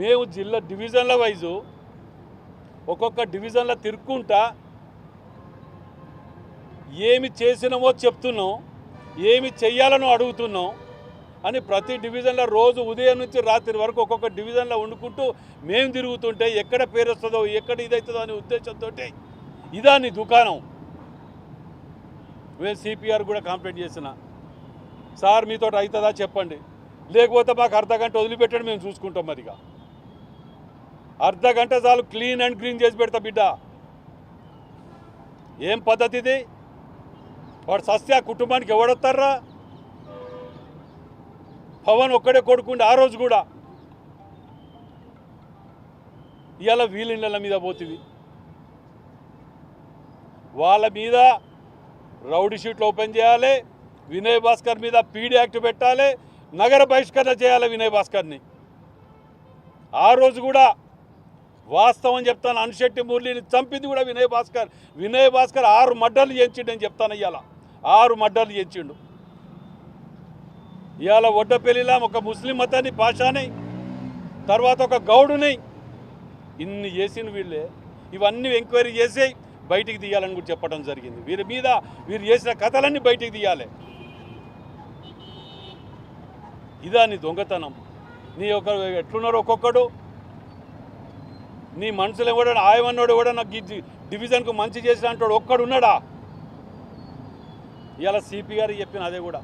మేము జిల్లా డివిజన్ల వైజు ఒక్కొక్క డివిజన్లో తిరుక్కుంటా ఏమి చేసినామో చెప్తున్నాం, ఏమి చెయ్యాలనో అడుగుతున్నాం అని ప్రతి డివిజన్లో రోజు ఉదయం నుంచి రాత్రి వరకు ఒక్కొక్క డివిజన్లో వండుకుంటూ మేము తిరుగుతుంటే ఎక్కడ పేరు వస్తుందో ఎక్కడ ఇదవుతుందో అనే ఉద్దేశంతో ఇదా నీ దుకాణం. మేము సిపిఆర్ కూడా కంప్లైంట్ చేసిన, సార్ మీతో అవుతుందా చెప్పండి, లేకపోతే మాకు అర్ధగంట వదిలిపెట్టండి మేము చూసుకుంటాం. మరిగా అర్ధగంట చాలు, క్లీన్ అండ్ గ్రీన్ చేసి పెడతా బిడ్డ. ఏం పద్ధతి ఇది? వాడు సస్య కుటుంబానికి ఎవడొస్తారా? పవన్ ఒక్కడే కొడుకుండే ఆ రోజు కూడా. ఇవాళ వీళ్ళ మీద పోతుంది, వాళ్ళ మీద రౌడీ షీట్లు ఓపెన్ చేయాలి, వినయ్ భాస్కర్ మీద పీడీ యాక్ట్ పెట్టాలి, నగర బహిష్కరణ చేయాలి వినయ్ భాస్కర్ని. ఆ రోజు కూడా వాస్తవం చెప్తాను, అన్షెట్టి మురళిని చంపింది కూడా వినయ్ భాస్కర్. వినయ్ భాస్కర్ 6 మర్డర్లు చేయించిండు అని చెప్తాను. ఇవాళ 6 మర్డర్లు చేయించిండు. ఇవాళ ఒడ్డపల్లిలా ఒక ముస్లిం మతాన్ని పాషాని, తర్వాత ఒక గౌడుని, ఇన్ని చేసిన వీళ్ళే. ఇవన్నీ ఎంక్వైరీ చేసి బయటికి తీయాలని కూడా చెప్పడం జరిగింది. వీరి మీద వీరు చేసిన కథలన్నీ బయటికి తీయాలి. ఇదా నీ దొంగతనం? నీ ఒక ఎట్లున్నారు ఒక్కొక్కడు, నీ మనుషులు ఎవడన్నా ఆయమన్నాడు కూడా నాకు డివిజన్కు మంచి చేసిన అంటాడు ఒక్కడు ఉన్నాడా? ఇవాళ సిపి గారు చెప్పిన అదే కూడా